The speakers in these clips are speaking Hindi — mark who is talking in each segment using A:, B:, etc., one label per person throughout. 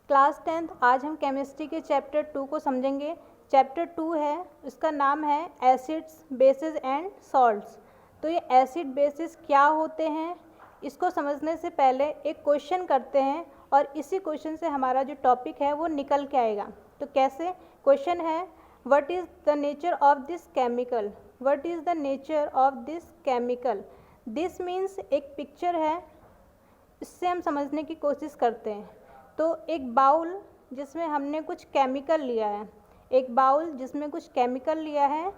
A: क्लास 10th आज हम केमिस्ट्री के चैप्टर 2 को समझेंगे। चैप्टर 2 है, उसका नाम है एसिड्स बेसिस एंड सॉल्ट्स। तो ये एसिड बेसिस क्या होते हैं, इसको समझने से पहले एक क्वेश्चन करते हैं और इसी क्वेश्चन से हमारा जो टॉपिक है वो निकल के आएगा। तो कैसे? क्वेश्चन है what is the nature of this chemical. What is the nature of this chemical. This means एक पिक्चर है, इससे हम समझने की कोशिश करते हैं। तो एक बाउल जिसमें हमने कुछ केमिकल लिया है, एक बाउल जिसमें कुछ केमिकल लिया है,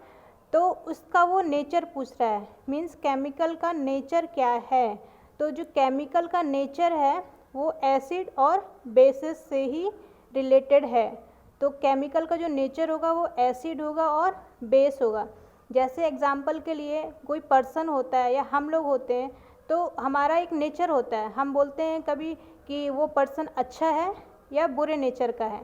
A: तो उसका वो नेचर पूछ रहा है, मीन्स केमिकल का नेचर क्या है। तो जो केमिकल का नेचर है वो एसिड और बेसिस से ही रिलेटेड है। तो केमिकल का जो नेचर होगा वो एसिड होगा और बेस होगा। जैसे एग्जाम्पल के लिए कोई पर्सन होता है या हम लोग होते हैं, तो हमारा एक नेचर होता है, हम बोलते हैं कभी कि वो पर्सन अच्छा है या बुरे नेचर का है।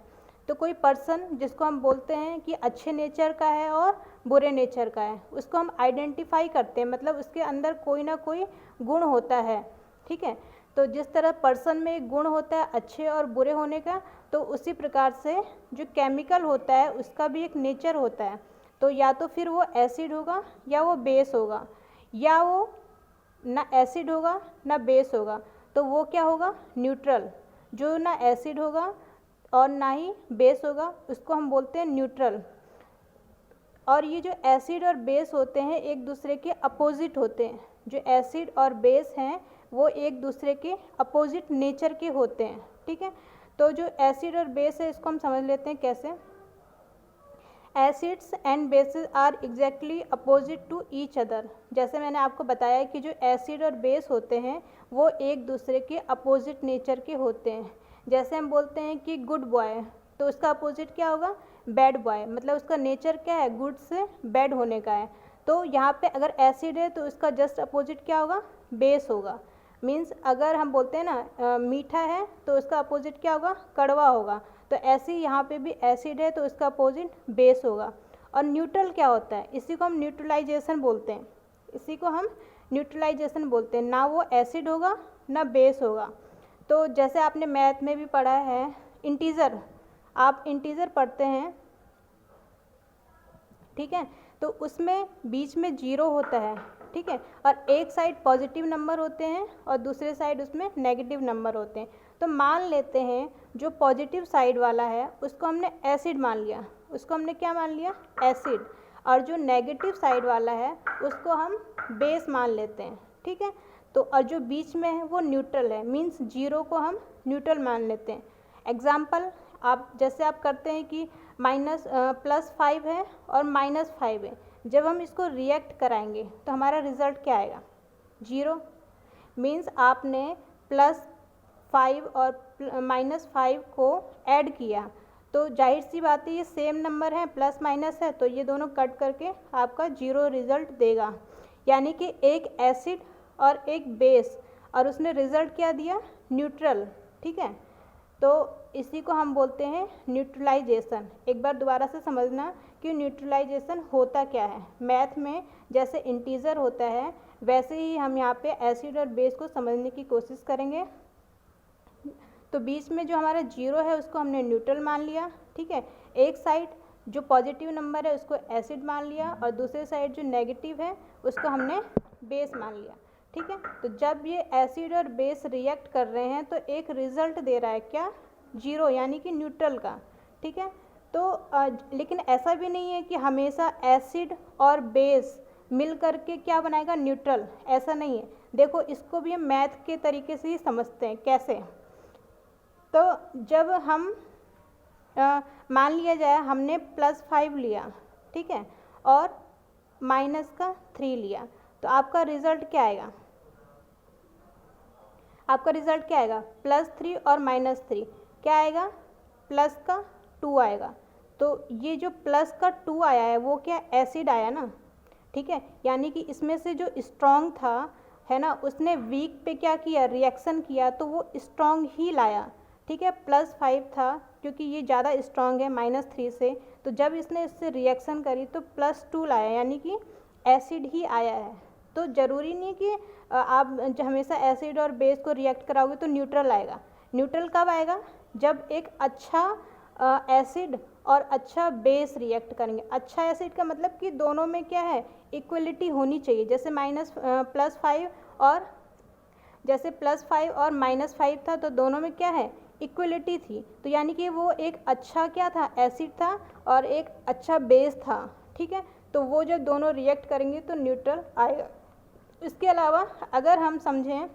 A: तो कोई पर्सन जिसको हम बोलते हैं कि अच्छे नेचर का है और बुरे नेचर का है, उसको हम आइडेंटिफाई करते हैं, मतलब उसके अंदर कोई ना कोई गुण होता है। ठीक है, तो जिस तरह पर्सन में एक गुण होता है अच्छे और बुरे होने का, तो उसी प्रकार से जो केमिकल होता है उसका भी एक नेचर होता है। तो या तो फिर वो एसिड होगा या वो बेस होगा, या वो ना एसिड होगा ना बेस होगा, तो वो क्या होगा? न्यूट्रल। जो ना एसिड होगा और ना ही बेस होगा उसको हम बोलते हैं न्यूट्रल। और ये जो एसिड और बेस होते हैं एक दूसरे के अपोजिट होते हैं। जो एसिड और बेस हैं वो एक दूसरे के अपोजिट नेचर के होते हैं। ठीक है, तो जो एसिड और बेस है इसको हम समझ लेते हैं कैसे। Acids and bases are exactly opposite to each other. जैसे मैंने आपको बताया कि जो एसिड और बेस होते हैं वो एक दूसरे के अपोजिट नेचर के होते हैं। जैसे हम बोलते हैं कि गुड बॉय, तो उसका अपोजिट क्या होगा? बैड बॉय, मतलब उसका नेचर क्या है? गुड से बैड होने का है। तो यहाँ पे अगर एसिड है तो उसका जस्ट अपोजिट क्या होगा? बेस होगा। मीन्स अगर हम बोलते हैं ना मीठा है तो उसका अपोजिट क्या होगा? कड़वा होगा। तो ऐसे ही यहाँ पे भी एसिड है तो उसका अपोजिट बेस होगा। और न्यूट्रल क्या होता है? इसी को हम न्यूट्रलाइजेशन बोलते हैं। इसी को हम न्यूट्रलाइजेशन बोलते हैं। ना वो एसिड होगा ना बेस होगा। तो जैसे आपने मैथ में भी पढ़ा है इंटीजर, आप इंटीजर पढ़ते हैं, ठीक है, तो उसमें बीच में जीरो होता है। ठीक है, और एक साइड पॉजिटिव नंबर होते हैं और दूसरे साइड उसमें नेगेटिव नंबर होते हैं। तो मान लेते हैं जो पॉजिटिव साइड वाला है उसको हमने एसिड मान लिया, उसको हमने क्या मान लिया? एसिड। और जो नेगेटिव साइड वाला है उसको हम बेस मान लेते हैं। ठीक है, तो और जो बीच में है वो न्यूट्रल है, मीन्स जीरो को हम न्यूट्रल मान लेते हैं। एग्जाम्पल आप जैसे आप करते हैं कि +5 है और -5 है, जब हम इसको रिएक्ट कराएंगे तो हमारा रिज़ल्ट क्या आएगा? 0। मीन्स आपने +5 और -5 को ऐड किया, तो जाहिर सी बात है ये सेम नंबर है, प्लस माइनस है, तो ये दोनों कट करके आपका 0 रिज़ल्ट देगा। यानी कि एक एसिड और एक बेस, और उसने रिज़ल्ट क्या दिया? न्यूट्रल। ठीक है, तो इसी को हम बोलते हैं न्यूट्रलाइजेशन। एक बार दोबारा से समझना कि न्यूट्रलाइजेशन होता क्या है। मैथ में जैसे इंटीजर होता है वैसे ही हम यहाँ पे एसिड और बेस को समझने की कोशिश करेंगे। तो बीच में जो हमारा जीरो है उसको हमने न्यूट्रल मान लिया। ठीक है, एक साइड जो पॉजिटिव नंबर है उसको एसिड मान लिया और दूसरे साइड जो नेगेटिव है उसको हमने बेस मान लिया। ठीक है, तो जब ये एसिड और बेस रिएक्ट कर रहे हैं तो एक रिज़ल्ट दे रहा है क्या? 0, यानी कि न्यूट्रल का। ठीक है, तो लेकिन ऐसा भी नहीं है कि हमेशा एसिड और बेस मिल करके क्या बनाएगा? न्यूट्रल। ऐसा नहीं है। देखो इसको भी हम मैथ के तरीके से ही समझते हैं। कैसे? तो जब हम मान लिया जाए हमने +5 लिया, ठीक है, और -3 लिया, तो आपका रिज़ल्ट क्या आएगा? आपका रिज़ल्ट क्या आएगा? +3 और -3 क्या आएगा? प्लस का 2 आएगा। तो ये जो प्लस का 2 आया है वो क्या? एसिड आया ना। ठीक है, यानी कि इसमें से जो स्ट्रॉन्ग था है ना, उसने वीक पे क्या किया? रिएक्शन किया, तो वो स्ट्रॉन्ग ही लाया। ठीक है, +5 था क्योंकि ये ज़्यादा स्ट्रॉन्ग है -3 से, तो जब इसने इससे रिएक्शन करी तो +2 लाया, यानी कि एसिड ही आया है। तो ज़रूरी नहीं कि आप हमेशा एसिड और बेस को रिएक्ट कराओगे तो न्यूट्रल आएगा। न्यूट्रल कब आएगा? जब एक अच्छा एसिड और अच्छा बेस रिएक्ट करेंगे। अच्छा एसिड का मतलब कि दोनों में क्या है, इक्वलिटी होनी चाहिए। जैसे +5 और जैसे +5 और -5 था, तो दोनों में क्या है, इक्वलिटी थी। तो यानी कि वो एक अच्छा क्या था, एसिड था और एक अच्छा बेस था। ठीक है, तो वो जब दोनों रिएक्ट करेंगे तो न्यूट्रल आएगा। इसके अलावा अगर हम समझें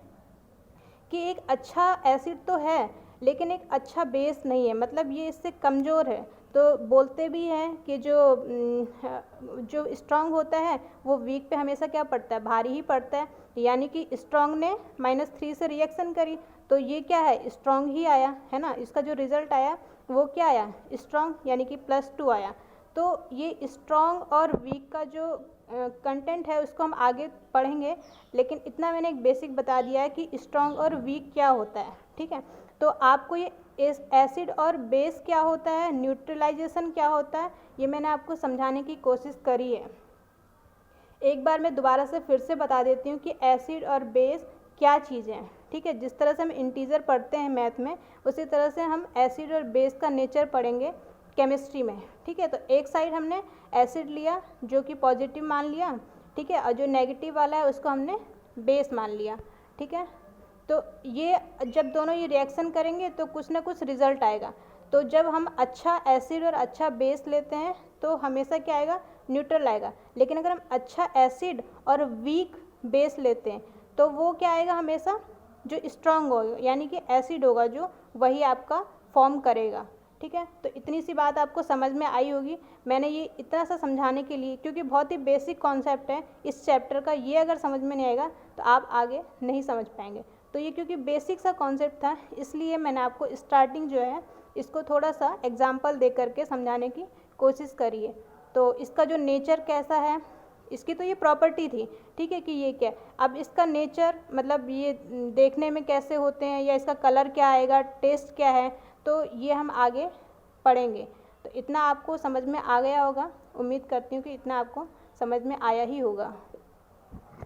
A: कि एक अच्छा एसिड तो है लेकिन एक अच्छा बेस नहीं है, मतलब ये इससे कमज़ोर है, तो बोलते भी हैं कि जो स्ट्रांग होता है वो वीक पे हमेशा क्या पड़ता है, भारी ही पड़ता है। यानी कि स्ट्रांग ने -3 से रिएक्शन करी तो ये क्या है, स्ट्रांग ही आया है ना। इसका जो रिज़ल्ट आया वो क्या आया, स्ट्रांग, यानी कि +2 आया। तो ये स्ट्रांग और वीक का जो कंटेंट है उसको हम आगे पढ़ेंगे, लेकिन इतना मैंने एक बेसिक बता दिया है कि स्ट्रांग और वीक क्या होता है। ठीक है, तो आपको ये एसिड और बेस क्या होता है, न्यूट्रलाइजेशन क्या होता है, ये मैंने आपको समझाने की कोशिश करी है। एक बार मैं दोबारा से फिर से बता देती हूँ कि एसिड और बेस क्या चीज़ें हैं। ठीक है, जिस तरह से हम इंटीजर पढ़ते हैं मैथ में, उसी तरह से हम एसिड और बेस का नेचर पढ़ेंगे केमिस्ट्री में। ठीक है, तो एक साइड हमने एसिड लिया जो कि पॉजिटिव मान लिया, ठीक है, और जो नेगेटिव वाला है उसको हमने बेस मान लिया। ठीक है, तो ये जब दोनों ये रिएक्शन करेंगे तो कुछ ना कुछ रिजल्ट आएगा। तो जब हम अच्छा एसिड और अच्छा बेस लेते हैं तो हमेशा क्या आएगा, न्यूट्रल आएगा। लेकिन अगर हम अच्छा एसिड और वीक बेस लेते हैं तो वो क्या आएगा, हमेशा जो स्ट्रांग होगा, यानी कि एसिड होगा जो, वही आपका फॉर्म करेगा। ठीक है, तो इतनी सी बात आपको समझ में आई होगी। मैंने ये इतना सा समझाने के लिए, क्योंकि बहुत ही बेसिक कॉन्सेप्ट है इस चैप्टर का, ये अगर समझ में नहीं आएगा तो आप आगे नहीं समझ पाएंगे। तो ये क्योंकि बेसिक सा कॉन्सेप्ट था, इसलिए मैंने आपको स्टार्टिंग जो है इसको थोड़ा सा एग्जाम्पल दे करके समझाने की कोशिश करी है। तो इसका जो नेचर कैसा है, इसकी तो ये प्रॉपर्टी थी, ठीक है, कि ये क्या, अब इसका नेचर मतलब ये देखने में कैसे होते हैं या इसका कलर क्या आएगा, टेस्ट क्या है, तो ये हम आगे पढ़ेंगे। तो इतना आपको समझ में आ गया होगा, उम्मीद करती हूँ कि इतना आपको समझ में आया ही होगा।